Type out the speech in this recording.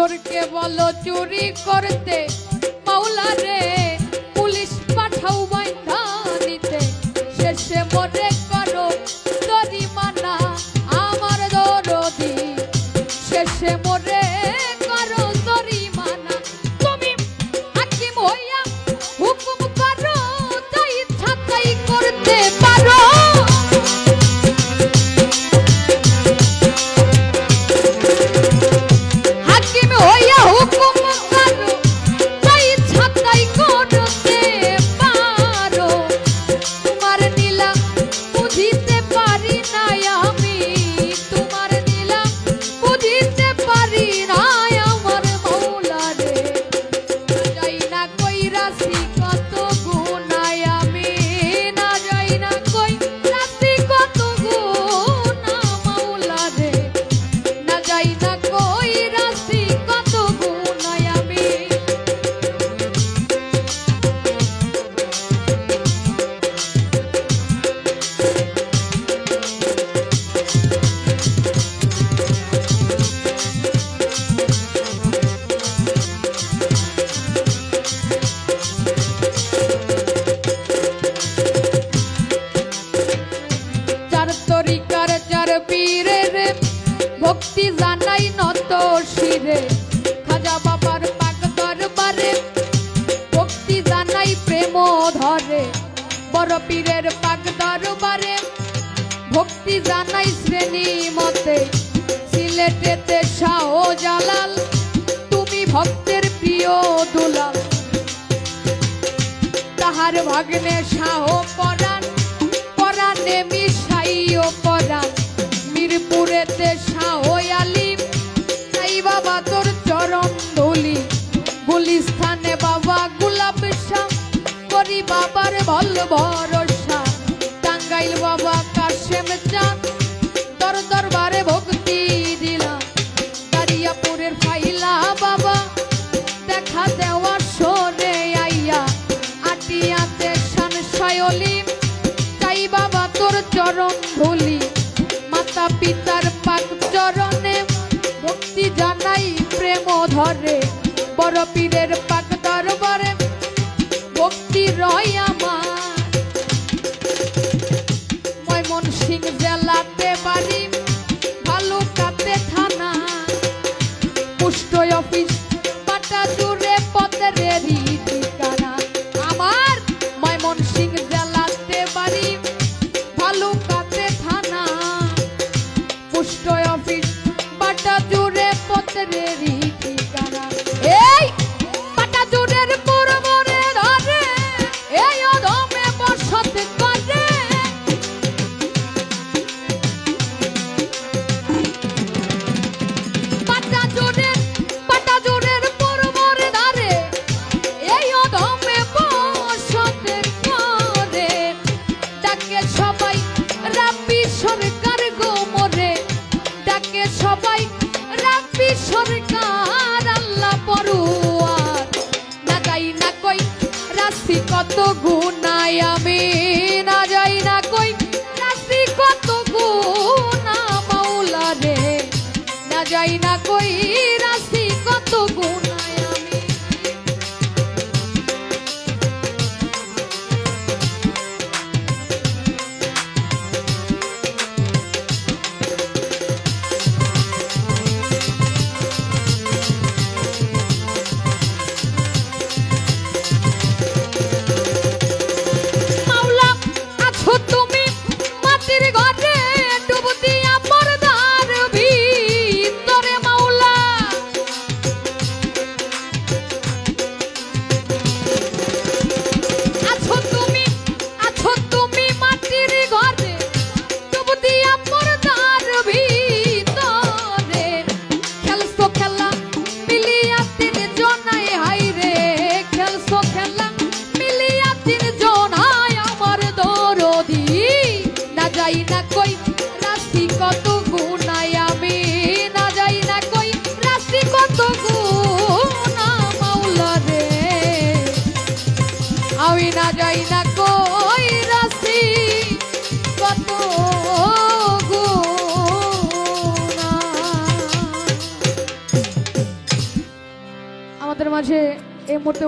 চোরকে বলো চুরি করতে মাওলা রে পুলিশ পাঠাও বাইন্ধা নিতে শেষে মরে করো জরিমানা আমার দরদি শেষে মরে করো জরিমানা তুমি হাকিম হইয়া হুকুম করো যা ইচ্ছা তাই করতে পারো ভক্তি জানাই নত শিরে খাজা বাবার পাক দরবারে ভক্তি জানাই প্রেম ধরে বড় পীরের পাক দরবারে ভক্তি জানাই শ্রেণী মতে সিলেটেতে শাহজালাল তুমি ভক্তের প্রিয় দুলাল তাহার ভাগ্নে শাহ পরাণ পরাণে মিশাইও পরাণ মিরপুরেতে শাহ আলিম তাই বাবা তোর চরণ ধুলি গুলিস্থানে বাবা গোলাপ শাহ করি বাবার ভল ভরসা টাঙ্গাইল বাবা কাশেম চাঁদ তোর দরবারে ভক্তি দিলাম দারিয়াপুরের ফাইলা বাবা দেখা দেওয়া সরে আইয়া আটিয়াতে শানশায় আলিম তাই বাবা তোর চরণ ধুলি মাতা পিতার পাক চরণে ভক্তি জানাই প্রেম ধরে বড় পীরের পাক দরবারে ভক্তি রয় আমার ময়মনসিংহ জেলাতে বাড়ি ভালুকাতে থানা পোস্ট অফিস পাটা জুড়ে পথেরই ঠিকানা আমার ময়মনসিংহ জেলাতে বাড়ি ভালুকাতে থানা পোস্ট অফিস পাটা জুড়ে পথেরই ঠিকানা এই পাটা জুড়ের পুরবরে ধরে এই অধমে বসত করে পাটা জুড়ের পুরবরে ধরে এই অধমে বসত করে ডাকে সবাই রাব্বি সরকার গো মোরে ডাকে সবাই রাব্বি সরকার আল্লাহ পরুয়ার না যাই না কই রাশি কত গুনায় আমি না যাই না কই রাশি কত গুনা মাওলা রে না যাই না কই রাশি কত গুনায় আমি মাওলা আছো তুমি মাটির ঘরে ডুব দিয়া পর্দার ভিতরে মাওলা আপনাদের মাঝে এই মুহূর্তে